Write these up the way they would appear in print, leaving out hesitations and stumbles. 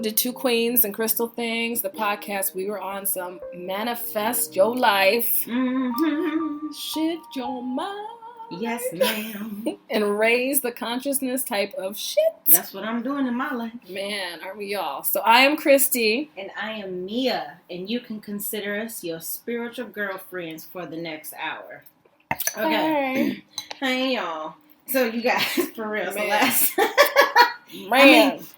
to Two Queens and Crystal Things, the podcast. We were on some manifest your life, shift your mind. Yes, ma'am. And raise the consciousness type of shit. That's what I'm doing in my life. Man, aren't we all? So I am Christie. And I am Mia. And you can consider us your spiritual girlfriends for the next hour. Okay. Hey, y'all. So you guys, for real, so last...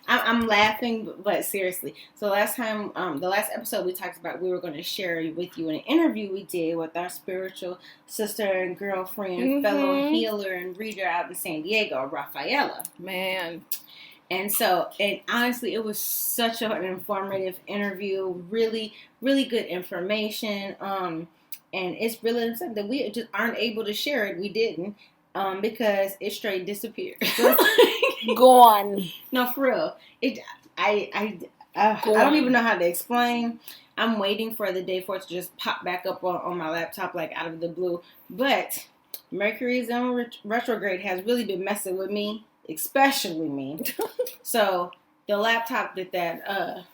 I'm laughing, but seriously. So last time, the last episode we talked about, we were going to share with you an interview we did with our spiritual sister and girlfriend, fellow healer and reader out in San Diego, Rafaela. Man. And so, and honestly, it was such an informative interview. Really, really good information. And it's really something that we just aren't able to share it. We didn't. Because it straight disappeared. Gone. No, for real. I don't even know how to explain. I'm waiting for the day for it to just pop back up on my laptop like out of the blue. But Mercury's in retrograde has really been messing with me, especially me. So the laptop that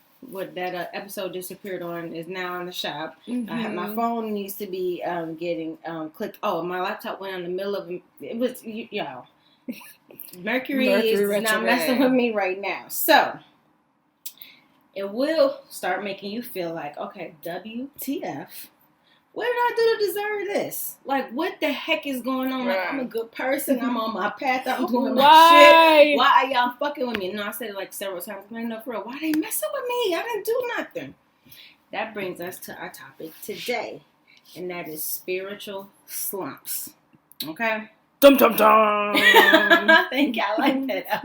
episode disappeared on is now in the shop. My phone needs to be getting clicked. Oh, my laptop went in the middle of it. Was y'all. Mercury is not messing with me right now. So it will start making you feel like, okay, WTF? What did I do to deserve this? Like, what the heck is going on? Like, I'm a good person. I'm on my path. I'm doing my shit. Why are y'all fucking with me? And I said it like several times. I'm like, no, for real. Why they messing with me? I didn't do nothing. That brings us to our topic today. And that is spiritual slumps. Okay? Dum, dum, dum. I think I like that.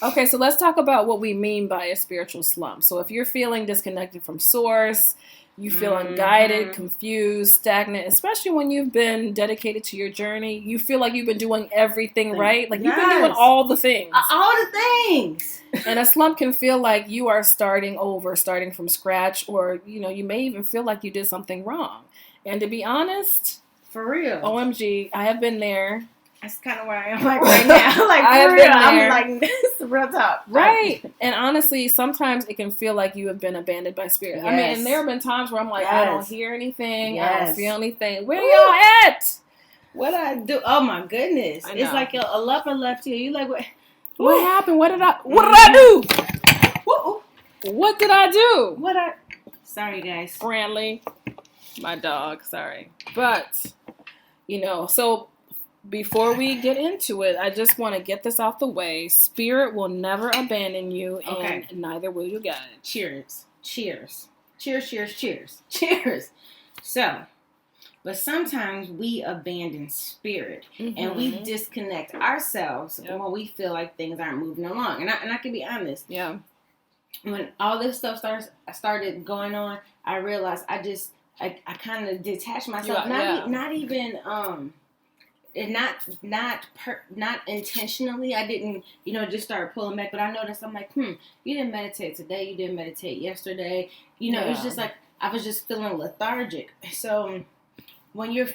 Okay, so let's talk about what we mean by a spiritual slump. So if you're feeling disconnected from source, you feel unguided, confused, stagnant, especially when you've been dedicated to your journey. You feel like you've been doing everything right. Like you've been doing all the things. All the things. And a slump can feel like you are starting over, starting from scratch, or, you may even feel like you did something wrong. And to be honest, for real, OMG, I have been there. That's kind of where I am like right now. Like, I have for real, been there. I'm like, this is real talk. Right. And honestly, sometimes it can feel like you have been abandoned by spirit. Yes. I mean, and there have been times where I'm like, I don't hear anything. Yes. I don't feel anything. Where y'all at? What I do? Oh my goodness. It's like a leper left here. You like, what happened? What did I do? What did I do? Sorry, guys. Brantley, my dog. Sorry. But, so before we get into it, I just want to get this out the way. Spirit will never abandon you, and neither will you guys. Cheers. Cheers. Cheers, cheers, cheers. Cheers. So, but sometimes we abandon spirit, and we disconnect ourselves when we feel like things aren't moving along. And I can be honest. Yeah. When all this stuff started going on, I realized I kind of detached myself. Not even not intentionally. I didn't, just start pulling back. But I noticed, I'm like, you didn't meditate today. You didn't meditate yesterday. It's just like I was just feeling lethargic. So when you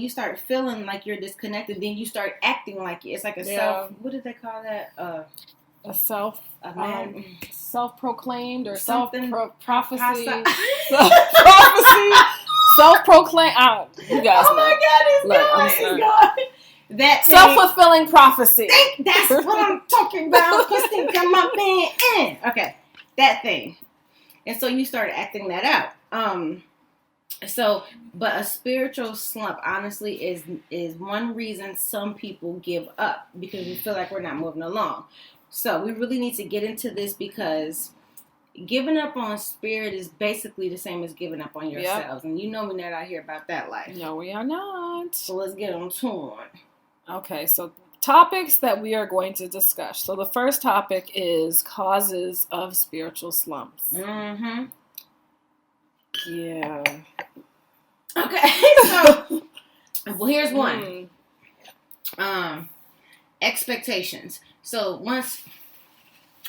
start feeling like you're disconnected, then you start acting like it's like a self. What did they call that? A self-proclaimed or something prophecy. Self-prophecy. Self-proclaimed. You guys know. Oh my God, it's gone. That self-fulfilling prophecy. That's what I'm talking about. Come up in. Okay, that thing. And so you start acting that out. But a spiritual slump, honestly, is one reason some people give up, because we feel like we're not moving along. So we really need to get into this, because giving up on spirit is basically the same as giving up on yourselves. And we're not out here about that life. No, we are not. So let's get on to it. Okay, so topics that we are going to discuss. So the first topic is causes of spiritual slumps. Mm-hmm. Yeah. Okay, so well, here's one. Expectations. So once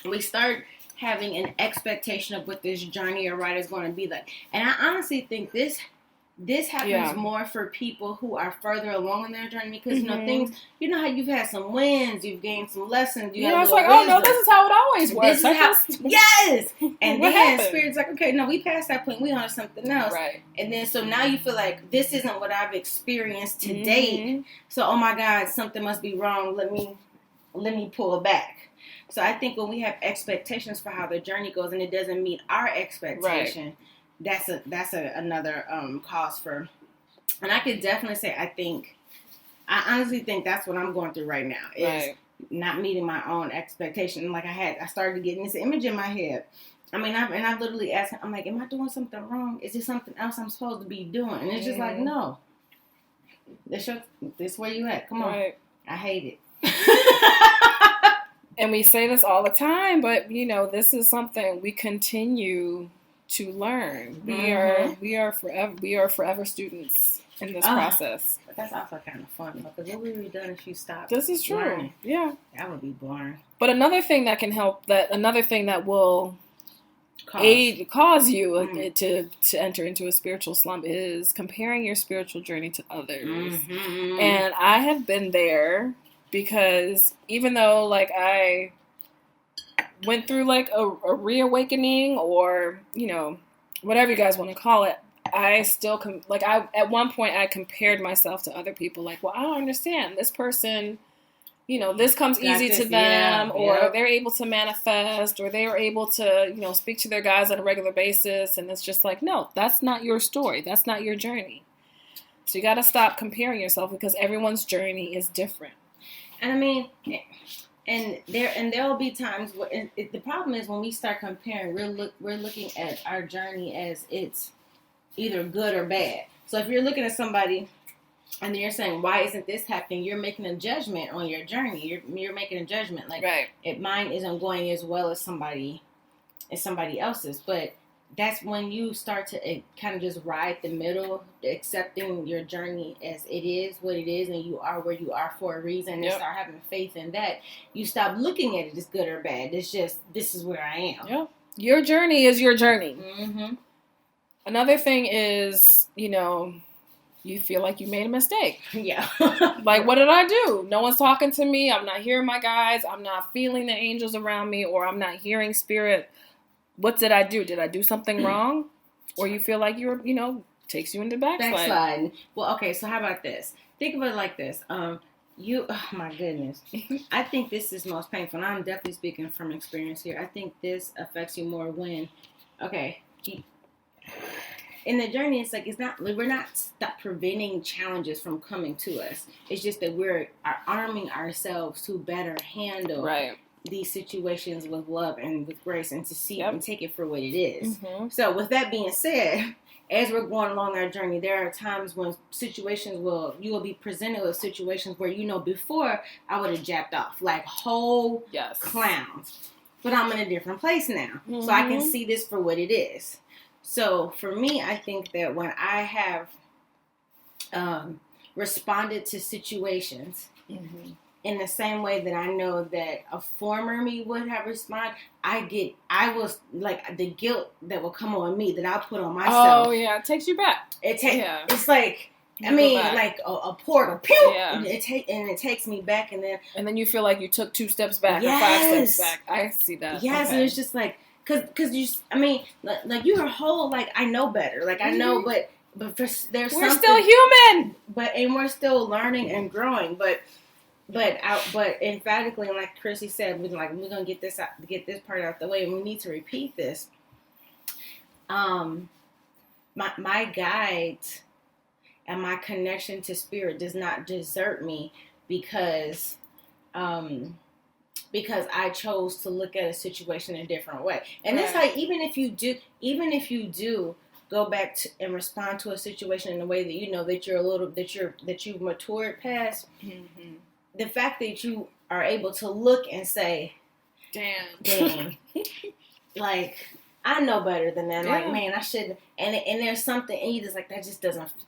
we start having an expectation of what this journey or ride is going to be like, and I honestly think this this happens more for people who are further along in their journey because, you know, things, you know how you've had some wins, you've gained some lessons. You it's like, oh, no, this is how it always works. Yes! And then Spirit's like, okay, no, we passed that point. We on something else. Right. And then, so now you feel like, this isn't what I've experienced to date. So, oh my God, something must be wrong. Let me pull it back. So I think when we have expectations for how the journey goes and it doesn't meet our expectation, that's another cause for. And I could definitely say I honestly think that's what I'm going through right now is not meeting my own expectation. Like I started getting this image in my head. I mean, I've literally asked. I'm like, am I doing something wrong? Is there something else I'm supposed to be doing? And it's just like, no. This where you at? Come on. I hate it. And we say this all the time, but, you know, this is something we continue to learn. We are forever students in this process. But that's also kind of fun, because what would we done if you stopped? This is true. Learning? Yeah. That would be boring. But another thing that can help, another thing that will cause you to enter into a spiritual slump is comparing your spiritual journey to others. And I have been there. Because even though, like, I went through, like, a reawakening or, you know, whatever you guys want to call it, I still, at one point I compared myself to other people. Like, well, I don't understand. This person, you know, this comes easy to them, or they're able to manifest, or they are able to, you know, speak to their guys on a regular basis. And it's just like, no, that's not your story. That's not your journey. So you got to stop comparing yourself because everyone's journey is different. And I mean, and there will be times where the problem is when we start comparing, we're looking at our journey as it's either good or bad. So if you're looking at somebody and you're saying, why isn't this happening? You're making a judgment on your journey. You're making a judgment like mine isn't going as well as somebody else's. But that's when you start to kind of just ride the middle, accepting your journey as it is, what it is, and you are where you are for a reason, and start having faith in that. You stop looking at it as good or bad. It's just, this is where I am. Yeah. Your journey is your journey. Another thing is, you know, you feel like you made a mistake. Yeah. Like, what did I do? No one's talking to me. I'm not hearing my guys. I'm not feeling the angels around me, or I'm not hearing spirit. What did I do? Did I do something wrong? Or you feel like you're, you know, takes you into backsliding. Well, okay, so how about this? Think of it like this. Oh my goodness. I think this is most painful. And I'm definitely speaking from experience here. I think this affects you more when, in the journey, it's like, we're not preventing challenges from coming to us. It's just that we're arming ourselves to better handle these situations with love and with grace, and to see and take it for what it is. So with that being said, as we're going along our journey, there are times when you will be presented with situations where, you know, before I would have jacked off like whole clowns, but I'm in a different place now. So I can see this for what it is. So for me, I think that when I have responded to situations in the same way that I know that a former me would have responded, I was like, the guilt that will come on me that I put on myself. Oh yeah, it takes you back. It's like, like a portal. Pew! Yeah. It takes me back, and then you feel like you took 2 steps back or 5 steps back. I see that. Yes, and it's just like, cause you, like you are whole, like I know better, like I know, but we're still human, and we're still learning and growing, but emphatically, and like Chrissy said, we're gonna get this part out the way, and we need to repeat this. My guide and my connection to spirit does not desert me because I chose to look at a situation a different way. And that's like, even if you do go back and respond to a situation in a way that you know that you've matured past. The fact that you are able to look and say, damn, like, I know better than that. Like, man, I shouldn't. And there's something in you that's like, that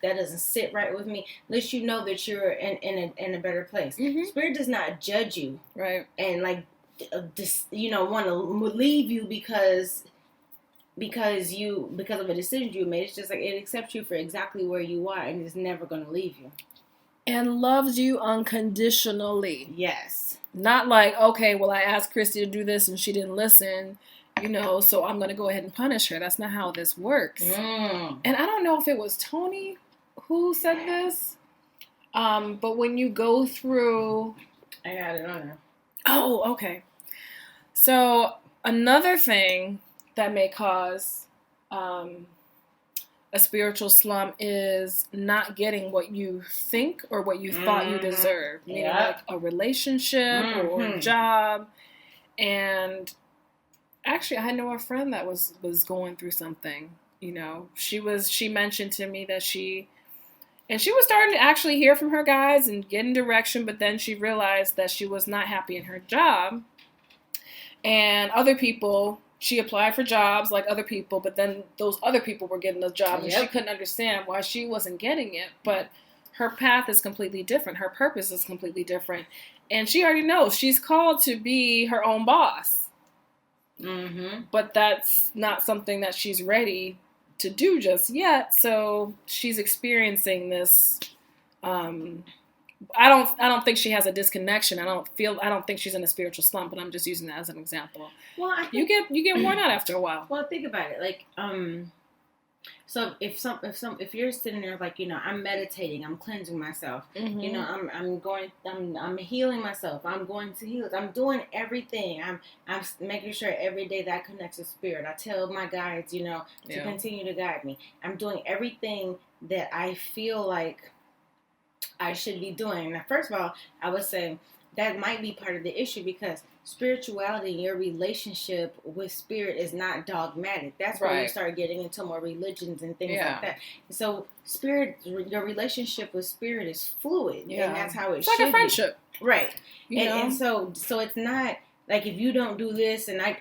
doesn't sit right with me. At least you know that you're in a better place. Spirit does not judge you, right? And like, want to leave you because because of a decision you made. It's just like it accepts you for exactly where you are, and it's never going to leave you. And loves you unconditionally. Yes. Not like, okay, well, I asked Christy to do this and she didn't listen, so I'm going to go ahead and punish her. That's not how this works. And I don't know if it was Tony who said this, but when you go through... I got it on there. Oh, okay. So another thing that may cause a spiritual slump is not getting what you think or what you thought you deserved. Meaning like a relationship or a job. And actually, I know a friend that was going through something. She mentioned to me that she was starting to actually hear from her guys and get in direction, but then she realized that she was not happy in her job. And other people, she applied for jobs like other people, but then those other people were getting those jobs, and she couldn't understand why she wasn't getting it. But her path is completely different. Her purpose is completely different. And she already knows she's called to be her own boss. But that's not something that she's ready to do just yet. So she's experiencing this. I don't think she has a disconnection. I don't think she's in a spiritual slump, but I'm just using that as an example. Well, I think, you get worn out after a while. Well, think about it. Like, so if you're sitting there like, I'm meditating, I'm cleansing myself, I'm healing myself, I'm going to heal, I'm doing everything, I'm making sure every day that I connect to spirit. I tell my guides, to continue to guide me. I'm doing everything that I feel like I should be doing. Now, first of all, I would say that might be part of the issue, because spirituality and your relationship with spirit is not dogmatic. That's where you start getting into more religions and things like that. So your relationship with spirit is fluid, and that's how it should be. It's like a friendship. Right. And so it's not like if you don't do this and I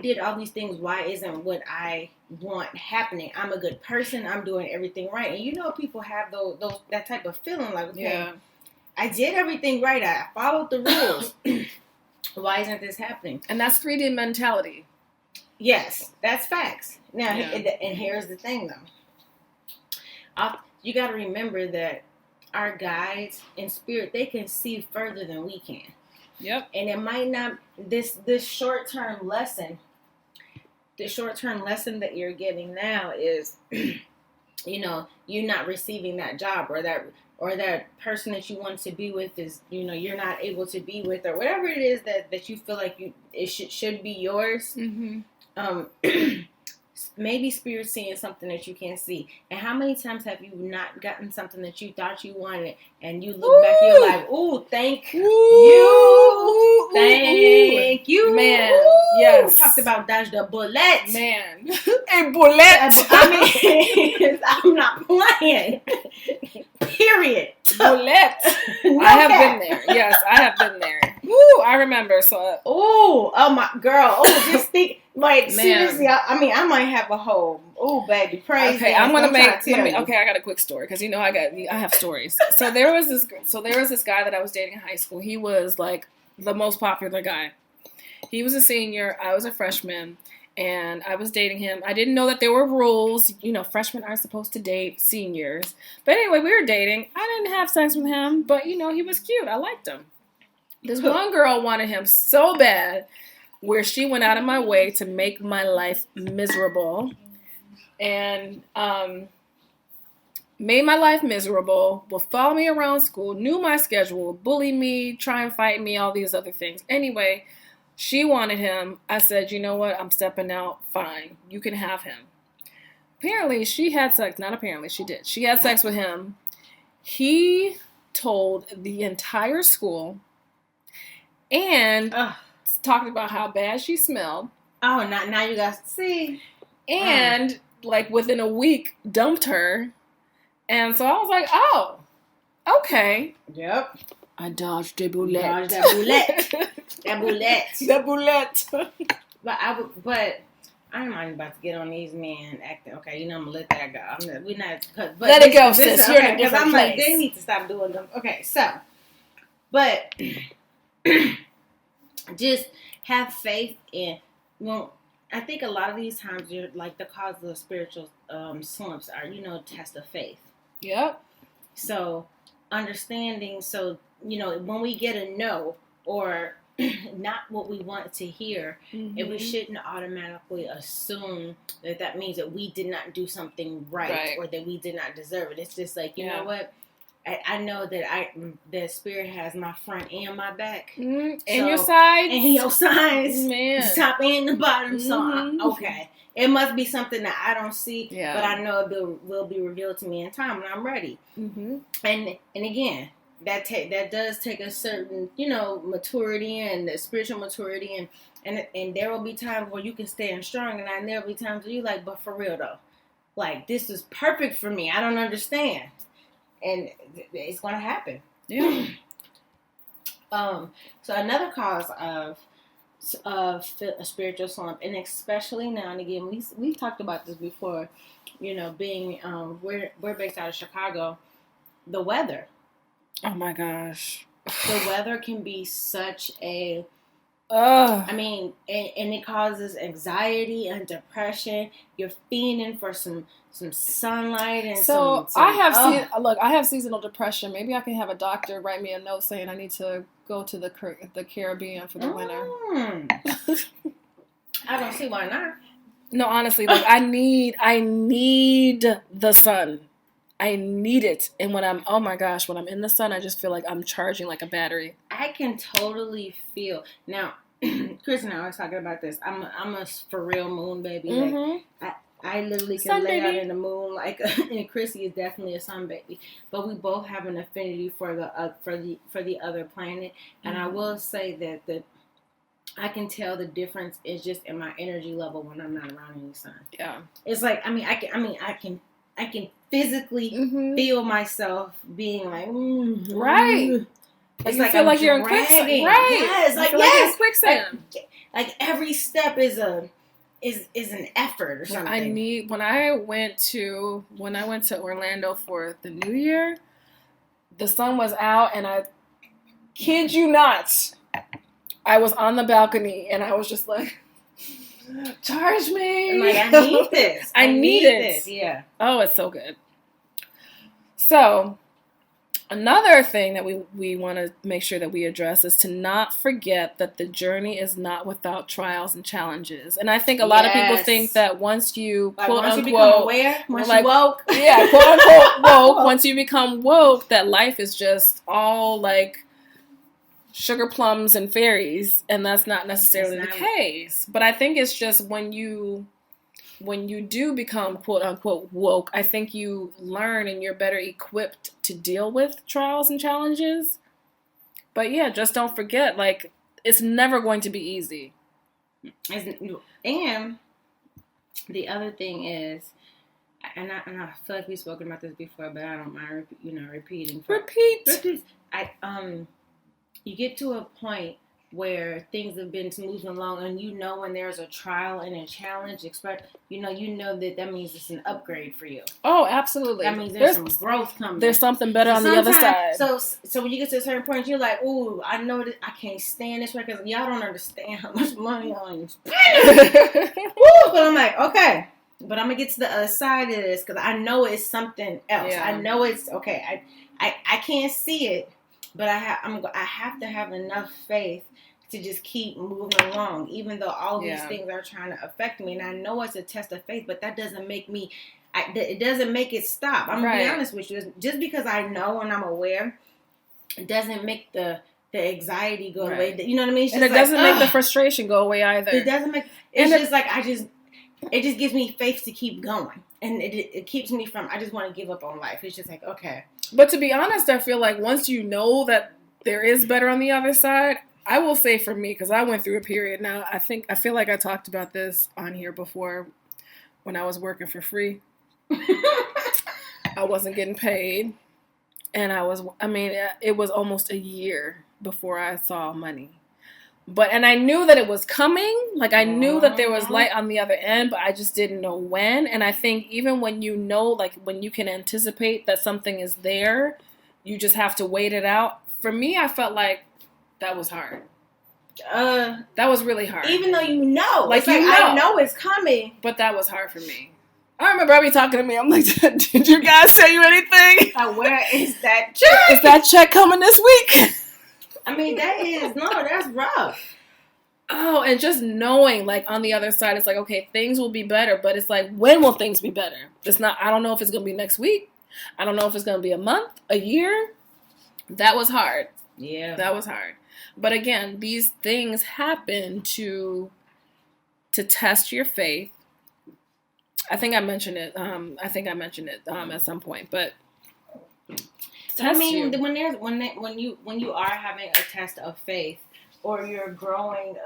did all these things, why isn't what I want happening? I'm a good person, I'm doing everything right. And people have that type of feeling like, okay, I did everything right, I followed the rules. Why isn't this happening? And that's 3D mentality. Yes, that's facts. Now, and here's the thing, though. You got to remember that our guides in spirit, they can see further than we can. Yep. And it might not, this short-term lesson, that you're getting now is, you're not receiving that job, or that person that you want to be with is, you're not able to be with, or whatever it is that you feel like it should be yours. Maybe spirit's seeing something that you can't see. And how many times have you not gotten something that you thought you wanted, and you look back and you're like, ooh, thank you. Thank you. Man, yes. We talked about dodge the bullet. Man. A bullet. I mean, I'm not playing. Period. Bullet. I have been there. Yes, I have been there. Woo, I remember. So. Oh my girl. Oh, just think. Like, seriously, I might have a whole, baby, praise. Okay, I'm gonna okay, I got a quick story, because I have stories. So there was this guy that I was dating in high school. He was like the most popular guy. He was a senior, I was a freshman, and I was dating him. I didn't know that there were rules. Freshmen aren't supposed to date seniors. But anyway, we were dating. I didn't have sex with him, but he was cute. I liked him. This one girl wanted him so bad, where she went out of my way to make my life miserable, and made my life miserable, will follow me around school, knew my schedule, bully me, try and fight me, all these other things. Anyway, she wanted him. I said, you know what? I'm stepping out. Fine. You can have him. Apparently, she had sex. Not apparently, she did. She had sex with him. He told the entire school, and talked about how bad she smelled. Oh, now you guys see. And like within a week, dumped her. And so I was like, oh, okay. Yep. I dodged a bullet. That bullet. But I'm not about to get on these men acting. Okay, I'm gonna let that go. We're not. But let it go, sis. You're in a different place. Like, they need to stop doing them. Okay, so, but just have faith in. Well, I think a lot of these times, you're like the cause of the spiritual slumps are, test of faith. Yep. So understanding, when we get a no or not what we want to hear, and we shouldn't automatically assume that means that we did not do something right or that we did not deserve it. It's just like, you know what? I know that the Spirit has my front and my back. And your sides. And your sides. Man. The top and the bottom. So, okay. It must be something that I don't see, but I know it will be revealed to me in time when I'm ready. And again, that does take a certain, maturity and spiritual maturity. And there will be times where you can stand strong. And there will be times where you're like, but for real, though. Like, this is perfect for me. I don't understand. And it's going to happen. Yeah. So another cause of a spiritual slump, and especially now and again, we've talked about this before, being, we're based out of Chicago, the weather. Oh my gosh. The weather can be such a, and it causes anxiety and depression. You're fiending for some sunlight and I have seasonal depression. Maybe I can have a doctor write me a note saying I need to go to the Caribbean for the winter. I don't see why not. No, honestly, like I need the sun. I need it. And when I'm in the sun, I just feel like I'm charging like a battery. I can totally feel. Now, Chris and I was talking about this. I'm a for real moon baby. Like, I literally can lay out in the moon. Like, and Chrissy is definitely a sun baby. But we both have an affinity for the other planet. And I will say that I can tell the difference is just in my energy level when I'm not around any sun. Yeah, it's like I can physically feel myself being like, right. It's you feel like you're in quicksand, right? Yes, like yes, quicksand. Like every step is an effort or something. When I went to Orlando for the New Year, the sun was out, and I kid you not, I was on the balcony, and I was just like, charge me. I'm like, I need this. I need it. Yeah. Oh, it's so good. So, another thing that we want to make sure that we address is to not forget that the journey is not without trials and challenges. And I think a lot of people think that once you, quote unquote, become aware, once you woke. Yeah, quote unquote woke, once you become woke, that life is just all like sugar plums and fairies, and that's not necessarily the case. But I think it's just when you do become quote unquote woke, I think you learn and you're better equipped to deal with trials and challenges. But yeah, just don't forget, like, it's never going to be easy. And the other thing is, and I feel like we've spoken about this before, but I don't mind repeating. Repeat. You get to a point where things have been moving along, and when there's a trial and a challenge, you know that means it's an upgrade for you. Oh, absolutely. That means there's some growth coming. There's something better on the other side. So when you get to a certain point, you're like, "Ooh, I know that I can't stand this because y'all don't understand how much money I'm spending." But I'm like, okay, but I'm gonna get to the other side of this because I know it's something else. Yeah. I know it's okay. I can't see it, but I have to have enough faith to just keep moving along, even though all these things are trying to affect me. And I know it's a test of faith, but that doesn't make me, it doesn't make it stop. I'm going to be honest with you. Just because I know and I'm aware, it doesn't make the anxiety go away. You know what I mean? And it doesn't make the frustration go away either. It doesn't make, it just gives me faith to keep going. And it keeps me from, I just want to give up on life. It's just like, okay. But to be honest, I feel like once you know that there is better on the other side, I will say for me, because I went through a period now, I feel like I talked about this on here before when I was working for free. I wasn't getting paid. And it was almost a year before I saw money. And I knew that it was coming. Like, I knew that there was light on the other end, but I just didn't know when. And I think even when you know, like, when you can anticipate that something is there, you just have to wait it out. For me, I felt like that was hard. That was really hard. Even though you know, like I know it's coming, but that was hard for me. I remember Abby talking to me. I'm like, did you guys tell you anything? Where is that check? Is that check coming this week? I mean, that's rough. Oh, and just knowing, like, on the other side, it's like, okay, things will be better, but it's like, when will things be better? It's not, I don't know if it's going to be next week. I don't know if it's going to be a month, a year. That was hard. Yeah. That was hard. But again, these things happen to test your faith. I think I mentioned it. At some point, but I mean, when you are having a test of faith, or you're growing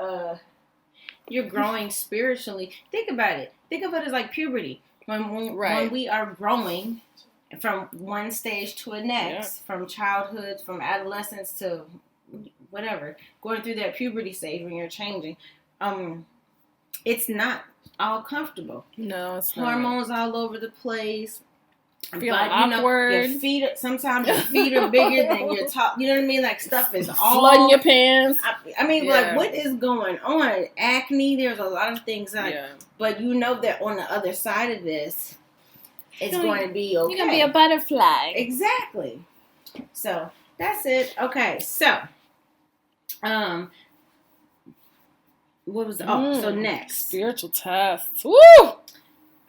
spiritually. Think about it. Think of it as like puberty. When we are growing from one stage to the next, from childhood, from adolescence to whatever, going through that puberty stage when you're changing, it's not all comfortable. No, it's not. Hormones all over the place. Feeling awkward. Your feet, sometimes your feet are bigger than your top. You know what I mean? Like, stuff is all flooding your pants. I mean, like, what is going on? Acne. There's a lot of things. But you know that on the other side of this, it's going to be okay. You're gonna be a butterfly. Exactly. So that's it. Okay. So, what was? So next, spiritual tests. Woo!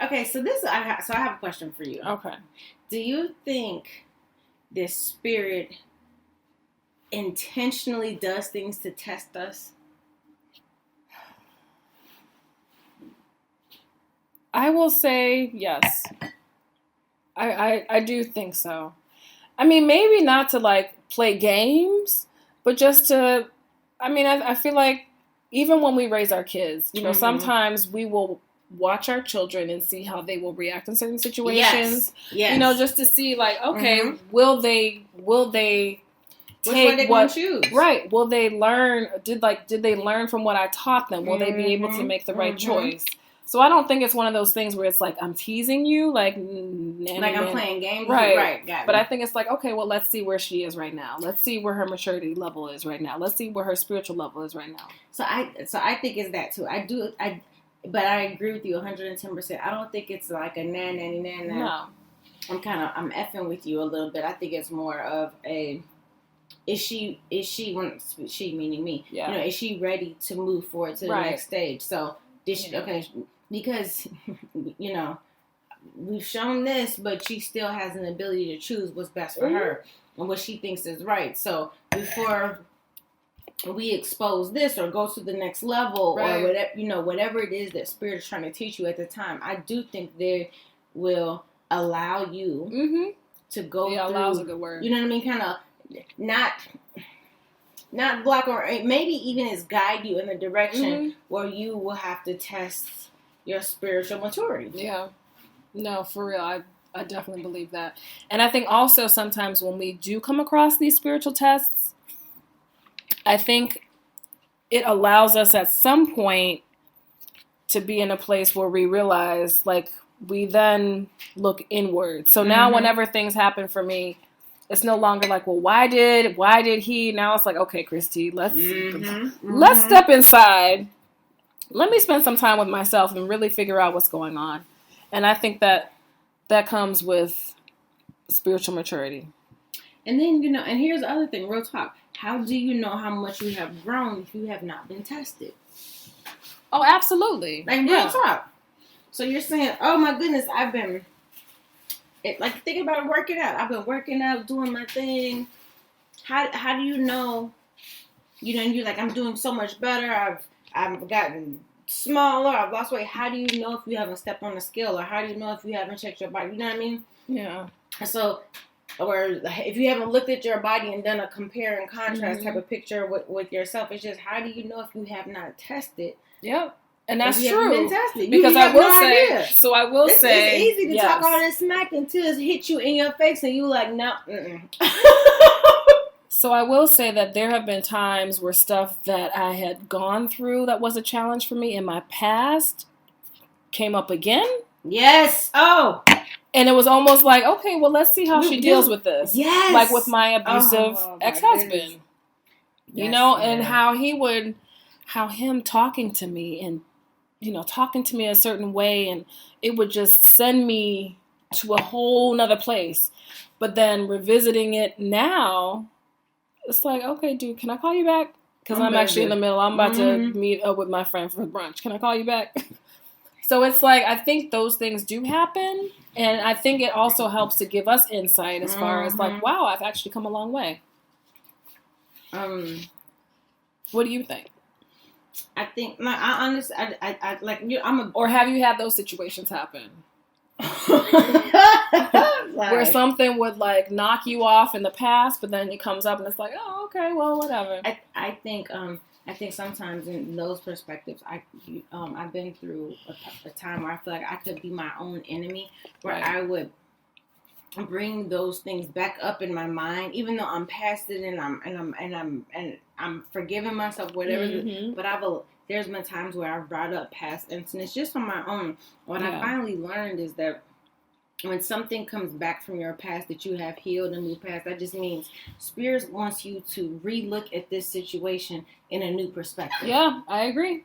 Okay, so I have a question for you. Okay. Do you think this spirit intentionally does things to test us? I will say yes. I do think so. I mean, maybe not to like play games, but just to, I mean, I feel like even when we raise our kids, you know, sometimes we will watch our children and see how they will react in certain situations. Yes. You know, just to see like, okay, will they take what choose? Right. Will they learn? Did they learn from what I taught them? Will they be able to make the right choice? So I don't think it's one of those things where it's like, I'm teasing you, like I'm playing games. Right. But I think it's like, okay, well, let's see where she is right now. Let's see where her maturity level is right now. Let's see where her spiritual level is right now. So I think it's that too. But I agree with you 110%. I don't think it's like a na. No. I'm effing with you a little bit. I think it's more of a, is she meaning me? Yeah. You know, is she ready to move forward to the next stage? So okay, because you know, we've shown this, but she still has an ability to choose what's best for her and what she thinks is right. So before we expose this or go to the next level or whatever, you know, whatever it is that Spirit is trying to teach you at the time, I do think they will allow you to go through. Allow is a good word. You know what I mean? Kind of not block, or maybe even is guide you in the direction where you will have to test your spiritual maturity. Yeah. No, for real. I definitely believe that. And I think also sometimes when we do come across these spiritual tests, I think it allows us at some point to be in a place where we realize, like, we then look inward. So now whenever things happen for me, it's no longer like, well, why did he? Now it's like, okay, Christy, let's step inside. Let me spend some time with myself and really figure out what's going on. And I think that comes with spiritual maturity. And then, you know, and here's the other thing, real talk. How do you know how much you have grown if you have not been tested? Oh, absolutely. Like, real talk. So you're saying, oh my goodness, I've been, like, think about working out. I've been working out, doing my thing. How do you know, you know, you're like, I'm doing so much better. I've gotten smaller. I've lost weight. How do you know if you haven't stepped on the scale? Or how do you know if you haven't checked your body? You know what I mean? Yeah. So, or if you haven't looked at your body and done a compare and contrast type of picture with yourself, it's just, how do you know if you have not tested? Yep. And that's true. Been tested? Because I will say, idea. So I will say, it's easy to talk all this smack until it hits you in your face and you like, no. So I will say that there have been times where stuff that I had gone through that was a challenge for me in my past came up again. Yes. Oh. And it was almost like, okay, well, let's see how she deals with this. Yes. Like with my abusive ex-husband. Yes, you know, and how he would how him talking to me and, talking to me a certain way, and it would just send me to a whole nother place. But then revisiting it now, it's like, okay, dude, can I call you back? Because I'm actually in the middle. I'm about to meet up with my friend for brunch. Can I call you back? So it's like, I think those things do happen. And I think it also helps to give us insight as far as like, wow, I've actually come a long way. What do you think? I think, I honestly, I like, or have you had those situations happen? Where something would like knock you off in the past, but then it comes up and it's like, oh, okay, well, whatever. I think sometimes in those perspectives, I've been through a time where I feel like I could be my own enemy, where I would bring those things back up in my mind, even though I'm past it and I'm forgiving myself, whatever. But there's been times where I've brought up past incidents just on my own. What I finally learned is that when something comes back from your past that you have healed and moved past, that just means Spirit wants you to relook at this situation in a new perspective. Yeah, I agree.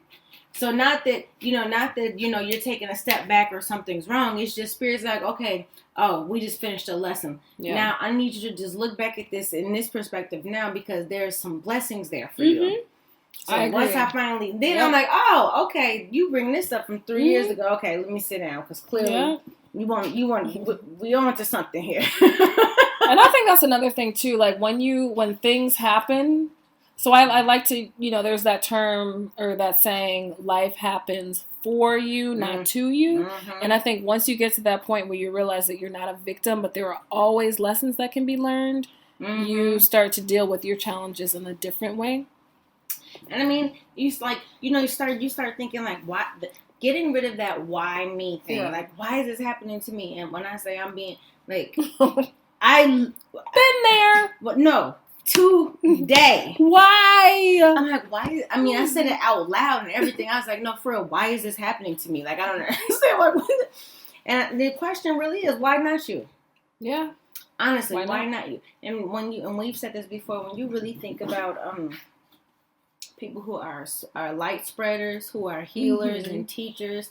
So not that you're taking a step back or something's wrong. It's just Spirit's like, okay, we just finished a lesson. Yeah. Now I need you to just look back at this in this perspective now, because there's some blessings there for you. So once I finally, then I'm like, oh, okay, you bring this up from 3 years ago. Okay, let me sit down, because clearly we on to something here. And I think that's another thing too. Like when things happen. So I like to, there's that term or that saying, life happens for you, not to you. And I think once you get to that point where you realize that you're not a victim, but there are always lessons that can be learned, you start to deal with your challenges in a different way. And I mean, you start thinking like, what? Getting rid of that why me thing. Yeah. Like, why is this happening to me? And when I say I'm being like, I've been there. But no. Today. Why? I'm like, why? I mean, I said it out loud and everything. I was like, no, for real, why is this happening to me? Like, I don't understand. Like, and the question really is, why not you? Yeah. Honestly, why not you? And we've said this before, when you really think about people who are light spreaders, who are healers and teachers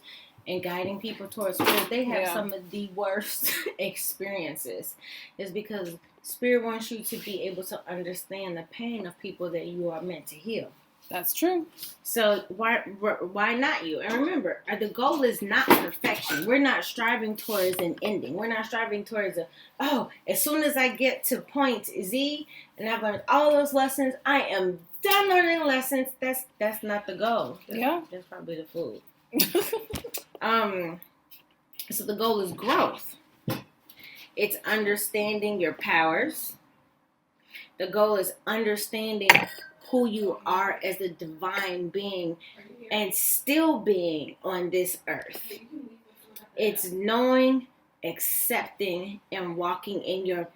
and guiding people towards Spirit, they have some of the worst experiences. Is because Spirit wants you to be able to understand the pain of people that you are meant to heal. That's true. So why not you? And remember, the goal is not perfection. We're not striving towards an ending. We're not striving towards as soon as I get to point Z and I've learned all those lessons, I am done learning lessons. That's not the goal. That's probably the food. So the goal is growth. It's understanding your powers. The goal is understanding who you are as a divine being and still being on this earth. It's knowing, accepting, and walking in your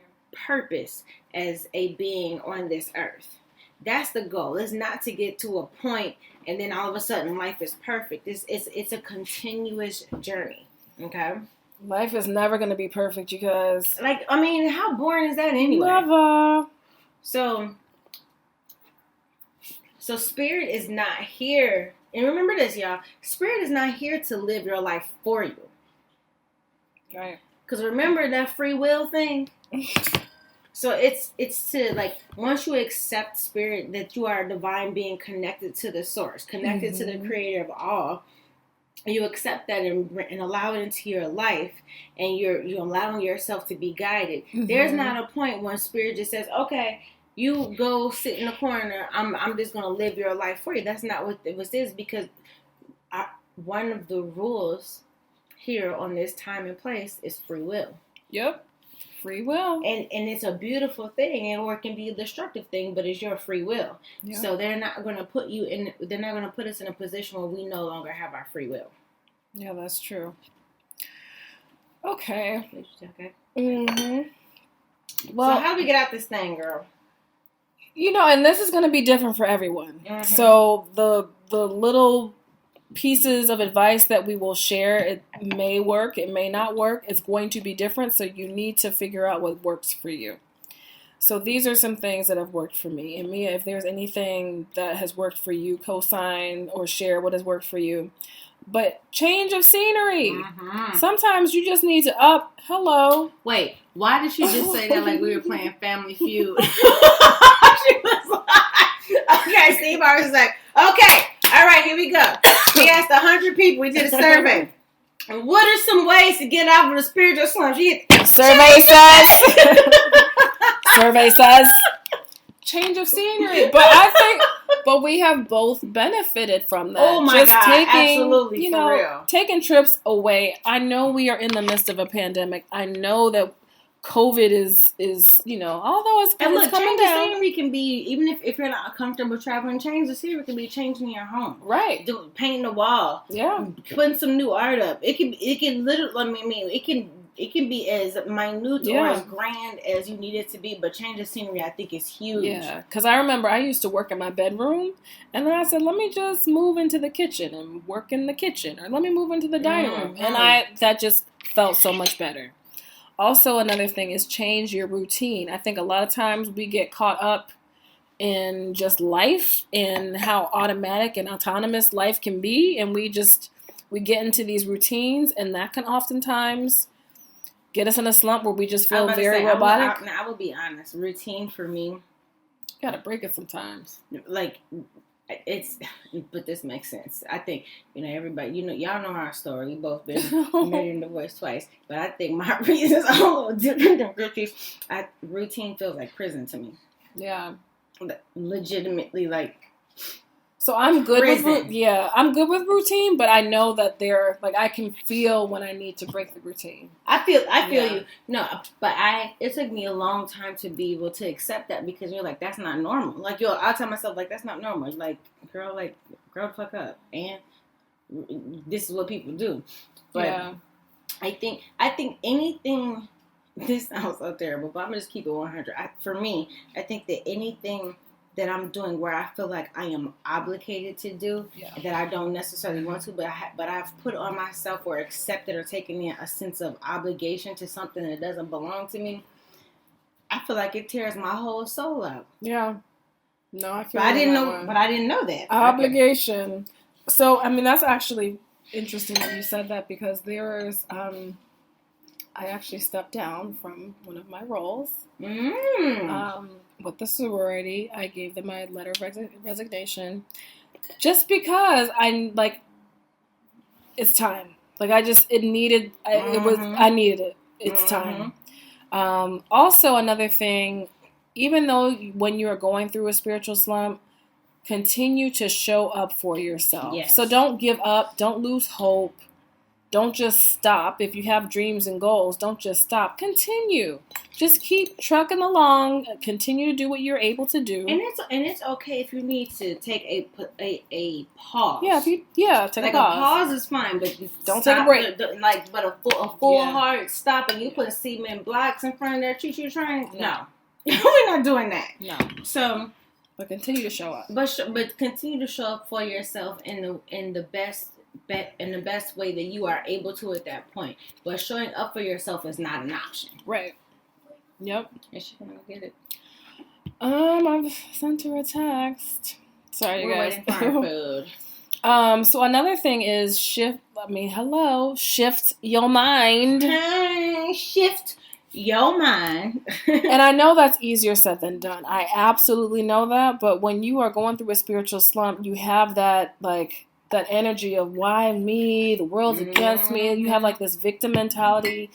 purpose as a being on this earth. That's the goal. It's not to get to a point and then all of a sudden life is perfect. It's a continuous journey. Okay? Life is never going to be perfect, you guys. Like, I mean, how boring is that anyway? Never. So Spirit is not here. And remember this, y'all. Spirit is not here to live your life for you. Right. Because remember that free will thing? So it's to, like, once you accept Spirit, that you are a divine being connected to the source, connected to the creator of all, you accept that and allow it into your life, and you're allowing yourself to be guided. There's not a point when Spirit just says, okay, you go sit in the corner, I'm just going to live your life for you. That's not what it is, because one of the rules here on this time and place is free will. Yep. Free will. And it's a beautiful thing, or it can be a destructive thing, but it's your free will. Yep. So they're not going to put us in a position where we no longer have our free will. Yeah, that's true. Okay. Well, so how do we get out this thing, girl? And this is going to be different for everyone. So the little pieces of advice that we will share, it may work, it may not work. It's going to be different, so you need to figure out what works for you. So these are some things that have worked for me. And Mia, if there's anything that has worked for you, co-sign or share what has worked for you. But change of scenery. Mm-hmm. Sometimes you just need to hello. Wait, why did she just say that like we were playing Family Feud? She was like, okay, Steve Harvey was like, okay, all right, here we go. We asked 100 people. We did a survey. What are some ways to get out of the spiritual slump? Survey says. Survey says. Change of scenery. But we have both benefited from that. Oh my God, absolutely, for real. Taking trips away. I know we are in the midst of a pandemic. I know that COVID is although it's coming down. Change of scenery can be, even if you're not comfortable traveling, change of scenery can be changing your home. Right. Painting the wall. Yeah. Putting some new art up. It can literally, it can be as minute or as grand as you need it to be, but change of scenery, I think, is huge. Yeah, because I remember I used to work in my bedroom, and then I said, let me just move into the kitchen and work in the kitchen, or let me move into the dining room, and that just felt so much better. Also, another thing is change your routine. I think a lot of times we get caught up in just life and how automatic and autonomous life can be, and we get into these routines, and that can oftentimes get us in a slump where we just feel very robotic. I will be honest. Routine for me, you gotta break it sometimes. Like but this makes sense. I think everybody. Y'all know our story. We both been married and divorced twice. But I think my reasons are a little different than Christie's. Routine feels like prison to me. Yeah, legitimately like. So I'm good I'm good with routine, but I know that I can feel when I need to break the routine. I feel you. No, but it took me a long time to be able to accept that, because you're like, that's not normal. Like, I'll tell myself, like, that's not normal. Like, girl the fuck up. And this is what people do. But I think anything, this sounds so terrible, but I'm going to just keep it 100. For me, I think that anything that I'm doing where I feel like I am obligated to do, that I don't necessarily want to, but I've put on myself or accepted or taken in a sense of obligation to something that doesn't belong to me, I feel like it tears my whole soul out. Yeah. No, I feel but I didn't know that. Obligation. Okay. So, I mean, that's actually interesting that you said that, because there's, I actually stepped down from one of my roles. With the sorority. I gave them my letter of resignation just because it's time. Like, I needed it. It's time. Also, another thing, even though when you are going through a spiritual slump, continue to show up for yourself. Yes. So don't give up. Don't lose hope. Don't just stop. If you have dreams and goals, don't just stop. Continue. Just keep trucking along. Continue to do what you're able to do. And it's okay if you need to take a pause. Yeah, take a pause. A pause is fine, but don't take a break. But a full hard stop, and you put cement blocks in front of their choo-choo train. No, we're not doing that. No. So, but continue to show up. But continue to show up for yourself in the best way that you are able to at that point. But showing up for yourself is not an option. Right. Yep. Is she gonna get it? I've sent her a text. Sorry, you guys. Waiting for our food. So another thing is shift your mind. Hey, shift your mind. And I know that's easier said than done. I absolutely know that. But when you are going through a spiritual slump, you have that energy of, why me? The world's against me. You have this victim mentality.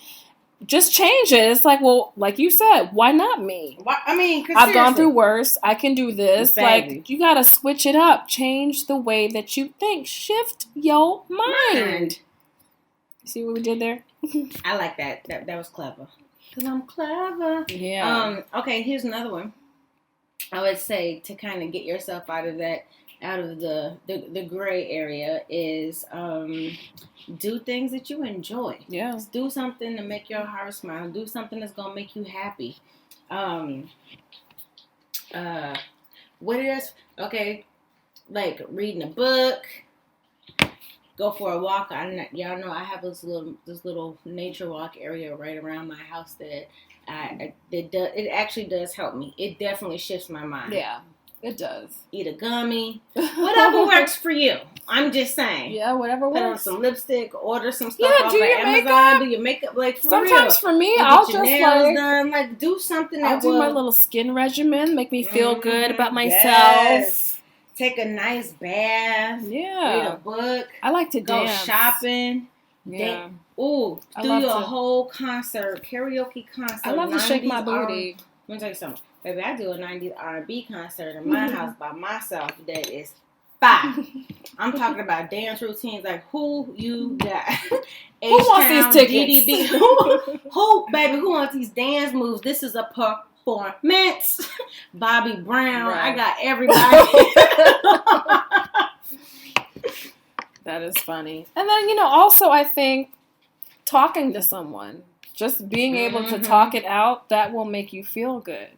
Just change it. It's like, well, like you said, why not me? I've gone through worse. I can do this. Baby. You got to switch it up. Change the way that you think. Shift your mind. See what we did there? I like that. That was clever. Because I'm clever. Yeah. Okay, here's another one. I would say, to kind of get yourself out of the gray area, is do things that you enjoy. Yeah. Do something to make your heart smile. Do something that's gonna make you happy. What is like reading a book, go for a walk. Y'all know I have this little nature walk area right around my house that It actually does help me. It definitely shifts my mind. Yeah, it does. Eat a gummy, whatever works for you. I'm just saying. Yeah, whatever works. Put on some lipstick, order some stuff off do of your Amazon, makeup. do your makeup. Like sometimes real. for me, I'll I'll get your just nails done. Like do something that I'll do my little skin regimen, make me feel good about myself. Yes. Take a nice bath. Yeah. Read a book. I like to go dance. shopping. Yeah. Do your whole concert, karaoke concert. I love to shake my booty. Let me tell you something. Baby, I do a 90s R&B concert in my house by myself that is fire. I'm talking about dance routines like who you got. Who wants these tickets? DDB. Who, baby, who wants these dance moves? This is a performance. Bobby Brown. Right. I got everybody. That is funny. And then, also I think talking to someone, just being able to talk it out, that will make you feel good.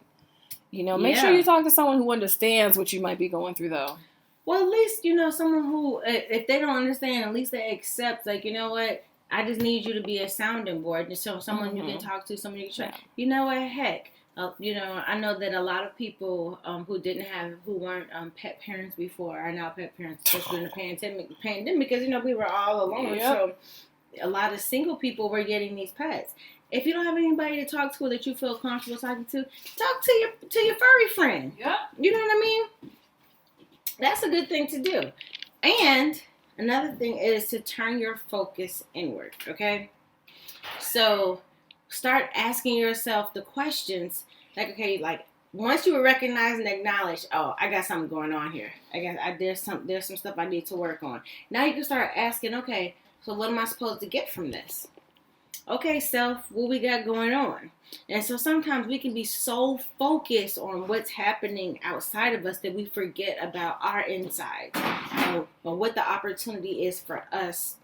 Make sure you talk to someone who understands what you might be going through, though. Well, at least, someone who, if they don't understand, at least they accept, like, you know what, I just need you to be a sounding board. So someone you can talk to, someone you can try. You know what, heck, I know that a lot of people who weren't pet parents before are now pet parents, especially in the pandemic, because, we were all alone. Yep. So a lot of single people were getting these pets. If you don't have anybody to talk to that you feel comfortable talking to, talk to your furry friend. Yeah. You know what I mean? That's a good thing to do. And another thing is to turn your focus inward, okay? So start asking yourself the questions like, once you recognize and acknowledge, oh, I got something going on here. There's some stuff I need to work on. Now you can start asking, okay, so what am I supposed to get from this? Okay, self, what we got going on? And so sometimes we can be so focused on what's happening outside of us that we forget about our inside and what the opportunity is for us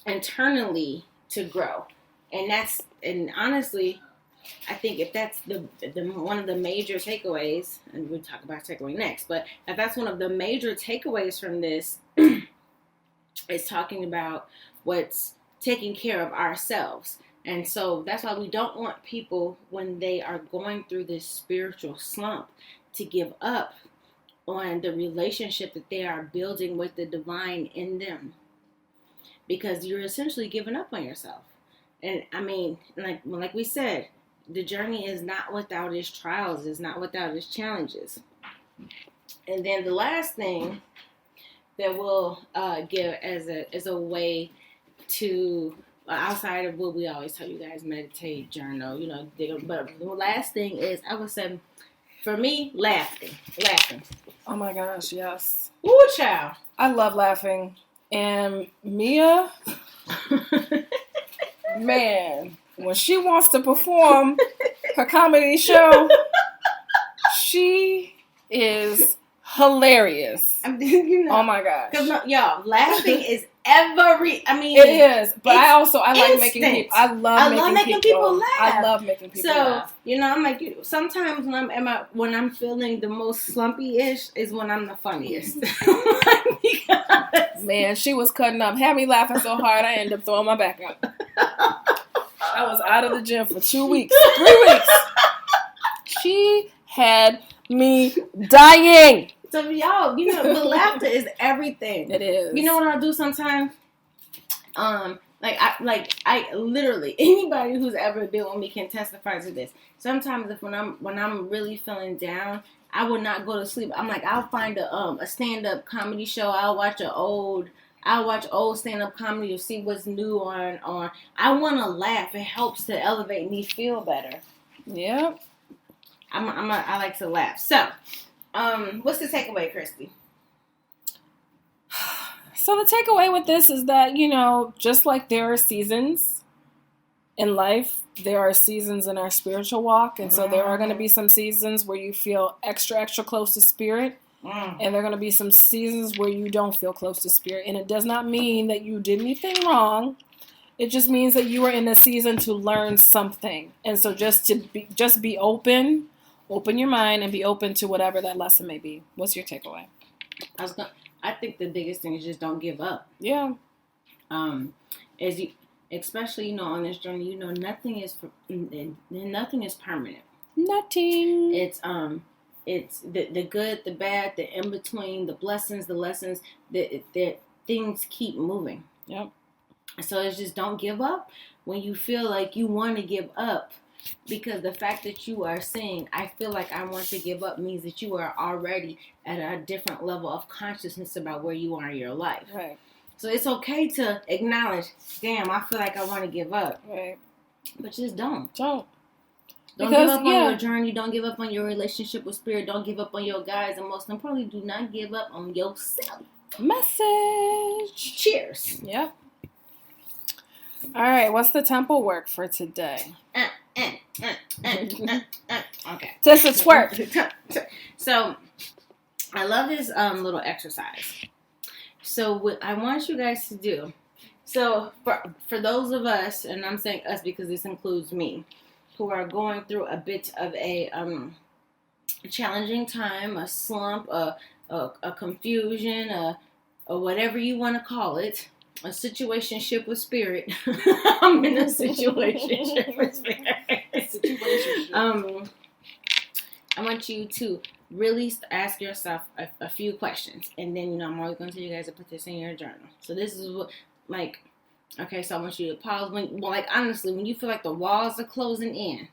internally to grow. And honestly, I think if that's the one of the major takeaways, and we'll talk about takeaway next, but if that's one of the major takeaways from this, is talking about what's taking care of ourselves. And so that's why we don't want people, when they are going through this spiritual slump, to give up on the relationship that they are building with the divine in them. Because you're essentially giving up on yourself. And I mean, like we said, the journey is not without its trials, it's not without its challenges. And then the last thing that we'll give as a way to, outside of what we always tell you guys, meditate, journal, but the last thing is, I would say, for me, laughing. Oh my gosh, yes. Ooh, child. I love laughing. And Mia, man, when she wants to perform her comedy show, she is hilarious. Oh my gosh. Because y'all, laughing is it is, but I like making people. I love making people laugh. I love making people laugh. I'm like, sometimes when I'm feeling the most slumpy-ish is when I'm the funniest. Man, she was cutting up, had me laughing so hard I ended up throwing my back up. I was out of the gym for 3 weeks. She had me dying. So y'all, the laughter is everything. It is. You know what I'll do sometimes? I literally, anybody who's ever been with me can testify to this. Sometimes when I'm really feeling down, I will not go to sleep. I'm like, I'll find a stand-up comedy show. I'll watch old stand-up comedy to see what's new on. I want to laugh. It helps to elevate me, feel better. Yeah. I like to laugh. So, what's the takeaway, Christy? So the takeaway with this is that, just like there are seasons in life, there are seasons in our spiritual walk. And so there are going to be some seasons where you feel extra, extra close to spirit. And there are going to be some seasons where you don't feel close to spirit. And it does not mean that you did anything wrong. It just means that you are in a season to learn something. And so just be open your mind and be open to whatever that lesson may be. What's your takeaway? I think the biggest thing is just don't give up. Yeah. especially, on this journey, nothing is permanent. Nothing. It's the good, the bad, the in between, the blessings, the lessons. That things keep moving. Yep. So it's just don't give up when you feel like you want to give up, because the fact that you are saying, I feel like I want to give up, means that you are already at a different level of consciousness about where you are in your life. Right. So it's okay to acknowledge, damn, I feel like I want to give up. Right. But just don't. Don't Don't give up on your journey. Don't give up on your relationship with spirit. Don't give up on your guides. And most importantly, do not give up on yourself. Message. Cheers. Yep. All right. What's the temple work for today? Okay. Just a twerk. So, I love this little exercise. So, what I want you guys to do. So, for those of us, and I'm saying us because this includes me, who are going through a bit of a challenging time, a slump, a confusion, or whatever you want to call it, a situationship with spirit. I'm in a situationship with spirit. I want you to really ask yourself a few questions, and then I'm always going to tell you guys to put this in your journal. So this is what, okay, so I want you to pause honestly, when you feel like the walls are closing in,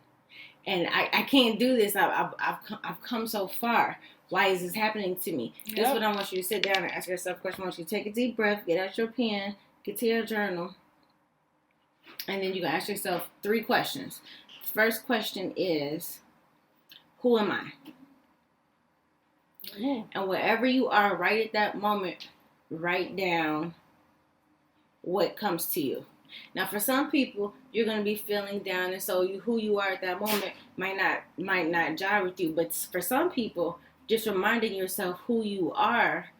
and I can't do this. I've come so far. Why is this happening to me? Yep. This is what I want you to sit down and ask yourself a question. I want you to take a deep breath, get out your pen, get to your journal, and then you can ask yourself 3 questions. First question is, who am I? Yeah. And wherever you are right at that moment, write down what comes to you. Now, for some people, you're going to be feeling down, and so who you are at that moment might not jive with you. But for some people, just reminding yourself who you are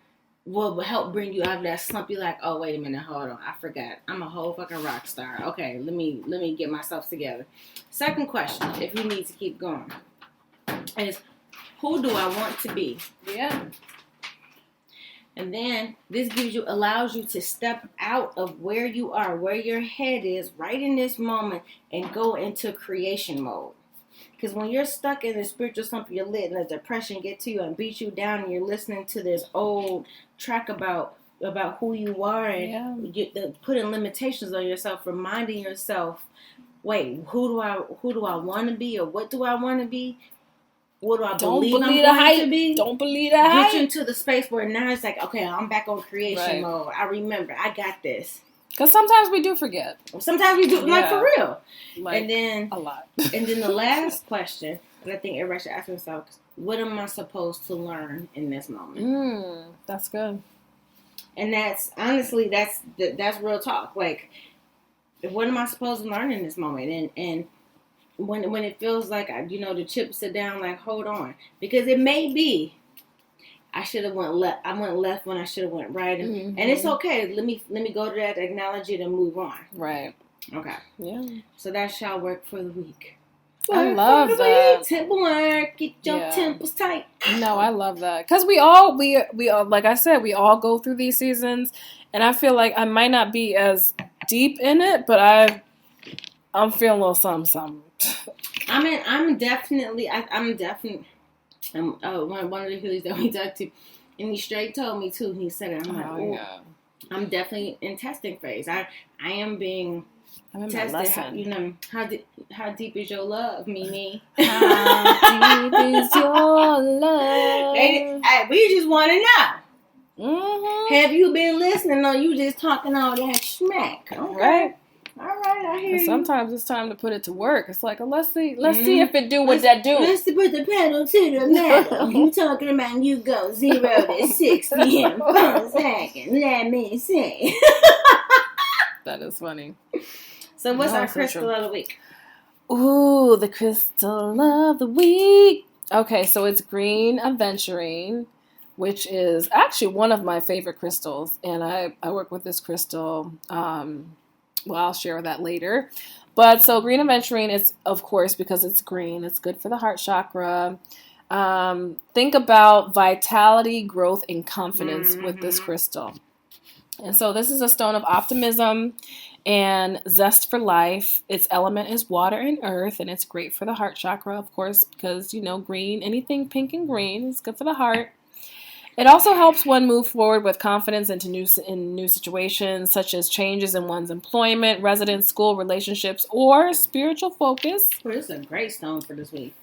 will help bring you out of that slump. You're like, oh, wait a minute, hold on, I forgot. I'm a whole fucking rock star. Okay, let me get myself together. Second question, if you need to keep going, is who do I want to be? Yeah. And then this allows you to step out of where you are, where your head is right in this moment, and go into creation mode. Because when you're stuck in the spiritual slump, you're lit, and the depression gets to you and beats you down, and you're listening to this old track about who you are, and you're putting limitations on yourself, reminding yourself, wait, who do I want to be, or what do I want to be? What do I believe I'm going to be? Don't believe that hype. Get you into the space where now it's like, okay, I'm back on creation mode. I remember. I got this. Because sometimes we do forget. Sometimes we do, for real. And then a lot. And then the last question, and I think everybody should ask themselves, what am I supposed to learn in this moment? That's good. And that's, honestly, that's real talk. Like, what am I supposed to learn in this moment? And when it feels like, the chips are down, like, hold on. Because it may be, I should have went left. I went left when I should have went right. And it's okay. Let me go to that, acknowledge it, and move on. Right. Okay. Yeah. So that shall work for the week. I love that. Temple work. Get your temples tight. No, I love that. Because we all, like I said, we all go through these seasons. And I feel like I might not be as deep in it, but I'm feeling a little something. I'm definitely one of the healers that we talked to, and he straight told me too. He said it. I'm like, I'm definitely in testing phase. I am being tested. How deep is your love, Mimi? How deep is your love? We just want to know. Have you been listening, or you just talking all that smack? Okay. Right. All right, I hear you. Sometimes it's time to put it to work. It's like, let's see if it do what that do. Let's put the pedal to the metal. You talking about you go 0 to 60 in 4 seconds. Let me see. That is funny. So what's our crystal of the week? Ooh, the crystal of the week. Okay, so it's green aventurine, which is actually one of my favorite crystals. And I work with this crystal. Well, I'll share that later. But so green aventurine is, of course, because it's green, it's good for the heart chakra. Think about vitality, growth, and confidence with this crystal. And so this is a stone of optimism And zest for life. Its element is water and earth, and it's great for the heart chakra, of course, because, green, anything pink and green is good for the heart. It also helps one move forward with confidence into new situations, such as changes in one's employment, residence, school, relationships, or spiritual focus. Well, this is a great stone for this week.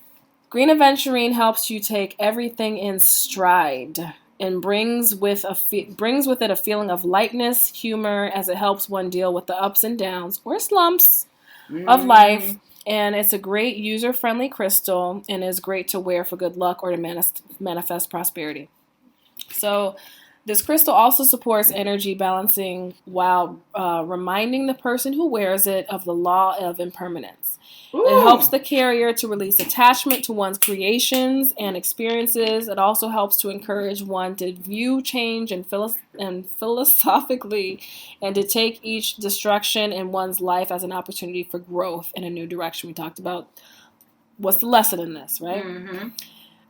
Green aventurine helps you take everything in stride and brings with it a feeling of lightness, humor, as it helps one deal with the ups and downs or slumps of life. And it's a great user-friendly crystal and is great to wear for good luck or to manifest prosperity. So this crystal also supports energy balancing while reminding the person who wears it of the law of impermanence. Ooh. It helps the carrier to release attachment to one's creations and experiences. It also helps to encourage one to view change and philosophically, and to take each destruction in one's life as an opportunity for growth in a new direction. We talked about what's the lesson in this, right? Mm-hmm.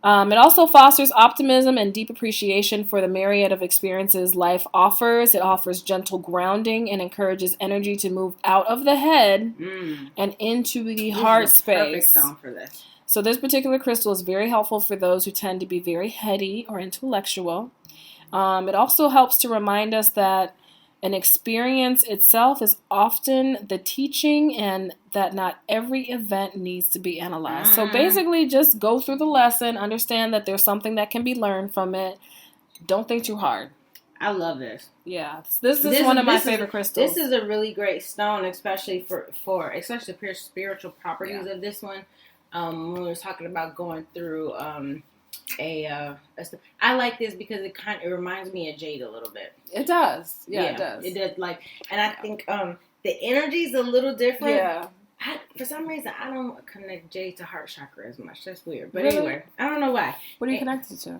It also fosters optimism and deep appreciation for the myriad of experiences life offers. It offers gentle grounding and encourages energy to move out of the head and into the heart space. Perfect stone for this. So this particular crystal is very helpful for those who tend to be very heady or intellectual. It also helps to remind us that an experience itself is often the teaching and that not every event needs to be analyzed. So basically just go through the lesson, understand that there's something that can be learned from it. Don't think too hard. I love this. Yeah. This is one of my favorite crystals. This is a really great stone, especially for especially the spiritual properties of this one. When we were talking about going through I like this because it reminds me of jade a little bit. It does. Yeah, it does. It does. And I think the energy's a little different. Yeah. For some reason, I don't connect jade to heart chakra as much. That's weird. But anyway, I don't know why. What are you connected to?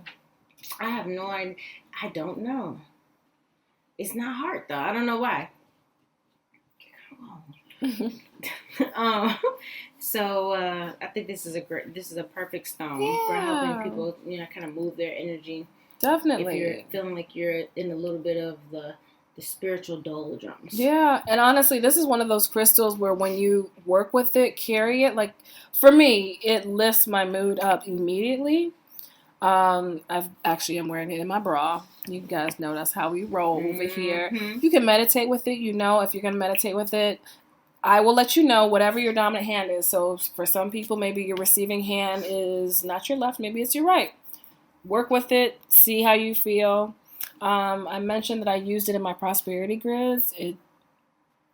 I have no idea. I don't know. It's not heart though. I don't know why. So I think this is a perfect stone for helping people, kind of move their energy. Definitely. If you're feeling like you're in a little bit of the spiritual doldrums. Yeah, and honestly, this is one of those crystals where when you work with it, carry it, like for me, it lifts my mood up immediately. I'm wearing it in my bra. You guys know that's how we roll over here. You can meditate with it. If you're going to meditate with it, I will let you know whatever your dominant hand is. So for some people, maybe your receiving hand is not your left, maybe it's your right. Work with it. See how you feel. I mentioned that I used it in my prosperity grids. It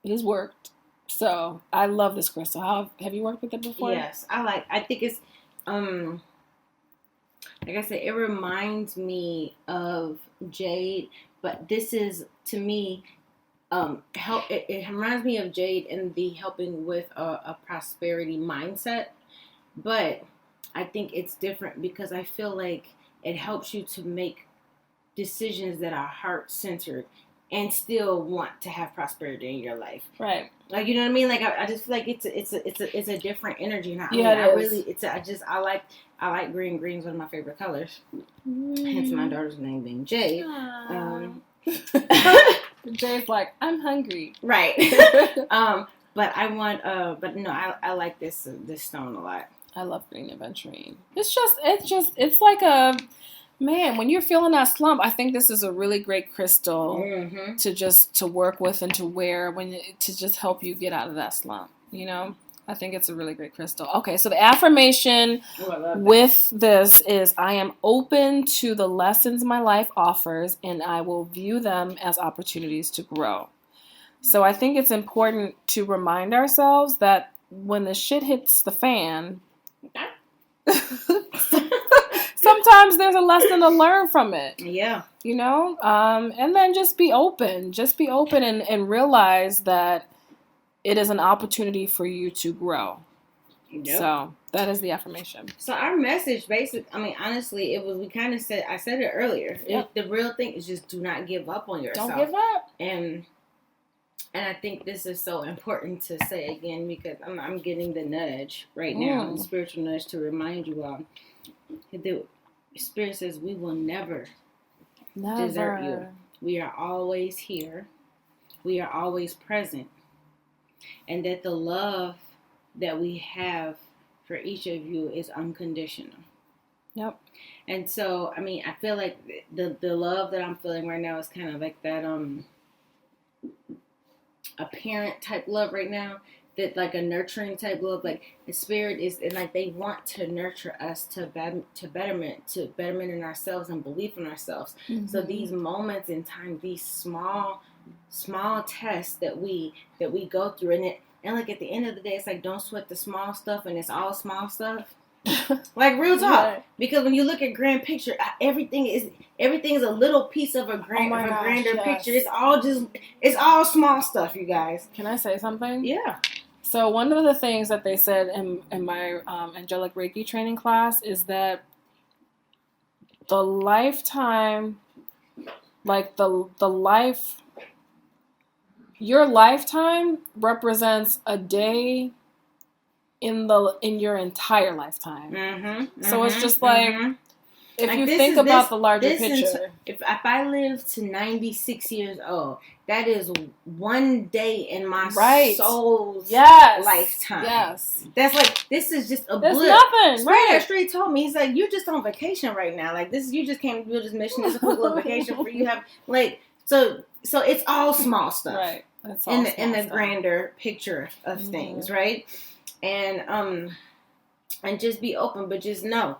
has worked. So I love this crystal. Have you worked with it before? Yes, I think it's like I said, it reminds me of jade, but this is to me. It reminds me of jade and the helping with a prosperity mindset, but I think it's different because I feel like it helps you to make decisions that are heart centered and still want to have prosperity in your life. Right. Like, you know what I mean? Like I just feel like it's a different energy. And I like green. Green's one of my favorite colors. Hence my daughter's name being Jade. Jay's like, I'm hungry. Right. But I like this stone a lot. I love green aventurine. It's like when you're feeling that slump, I think this is a really great crystal to work with and to wear to just help you get out of that slump, I think it's a really great crystal. Okay, so the affirmation with this is, I am open to the lessons my life offers, and I will view them as opportunities to grow. So I think it's important to remind ourselves that when the shit hits the fan, sometimes there's a lesson to learn from it. Yeah. And then just be open. Just be open and realize that it is an opportunity for you to grow. Yep. So that is the affirmation. So our message, honestly, I said it earlier. Yep. The real thing is just do not give up on yourself. Don't give up. And I think this is so important to say again because I'm getting the nudge right now, the spiritual nudge to remind you all. The Spirit says we will never desert you. We are always here. We are always present. and that the love that we have for each of you is unconditional. Yep. And so, I mean, I feel like the love that I'm feeling right now is kind of like that a parent type love right now, that like a nurturing type love. Like the spirit is, and like they want to nurture us to betterment in ourselves and belief in ourselves. Mm-hmm. So these moments in time, these small tests that we go through, and like at the end of the day, it's like, don't sweat the small stuff, and it's all small stuff. Like real talk, yeah. Because when you look at grand picture, everything is a little piece of a grander picture. It's all small stuff, you guys. Can I say something? Yeah. So one of the things that they said in my angelic Reiki training class is that the lifetime, like your lifetime represents a day in your entire lifetime. Mm-hmm, so it's just like, if like you think about the larger picture. If I live to 96 years old, that is one day in my soul's lifetime. Yes. That's like, this is just a blip. Nothing. Right. Straight told me, he's like, you're just on vacation right now. Like this, you just came to do this mission. It's a quick little vacation for you. Have like, so it's all small stuff. Right. That's all in the grander picture of things, right? And just be open, but just know,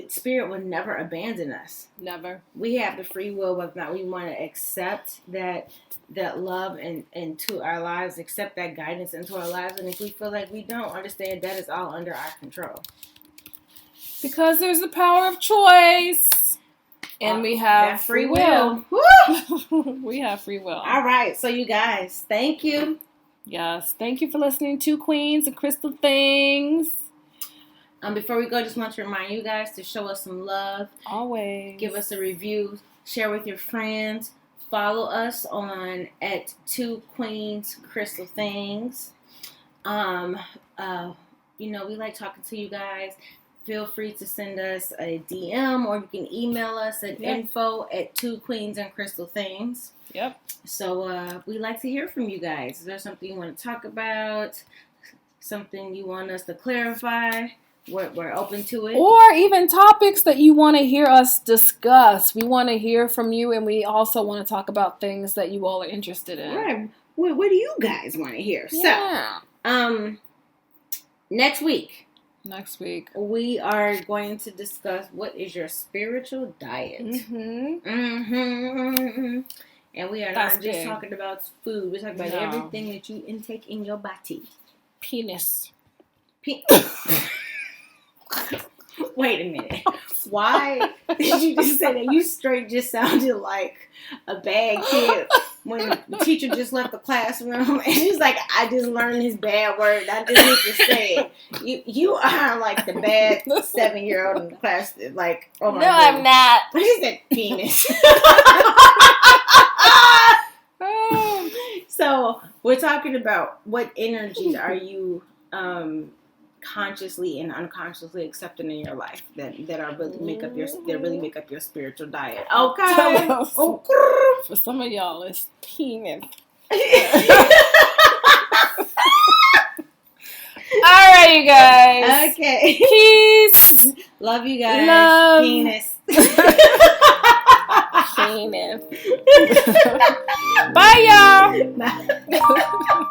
spirit will never abandon us. Never. We have the free will, whether or not we want to accept that love into our lives, accept that guidance into our lives, and if we feel like we don't understand, that is all under our control. Because there's the power of choice, and we have free will. We have free will. All right, so you guys, thank you. Yes, thank you for listening to Queens and Crystal Things. Before we go, I just want to remind you guys to show us some love. Always. Give us a review. Share with your friends. Follow us on at 2 Queens Crystal Things. We like talking to you guys. Feel free to send us a DM, or you can email us at info@2queensandcrystalthings. Yep. So we like to hear from you guys. Is there something you want to talk about? Something you want us to clarify? We're open to it. Or even topics that you want to hear us discuss. We want to hear from you, and we also want to talk about things that you all are interested in. Right. What do you guys want to hear? Yeah. So, next week, we are going to discuss what is your spiritual diet. And we are not just talking about food. We're talking about everything that you intake in your body. Penis. Wait a minute. Why did you just say that? You straight just sounded like a bad kid when the teacher just left the classroom and he's like, I just learned his bad word. I just need to say it. You are like the bad 7-year-old in the class. Like, oh my God. No, I'm not. What is that penis? So we're talking about what energies are you consciously and unconsciously accepting in your life that really make up your spiritual diet. Okay. For some of y'all, it's penis. All right, you guys. Okay. Peace. Love you guys. Love. Penis. Penis. Bye, y'all. Bye.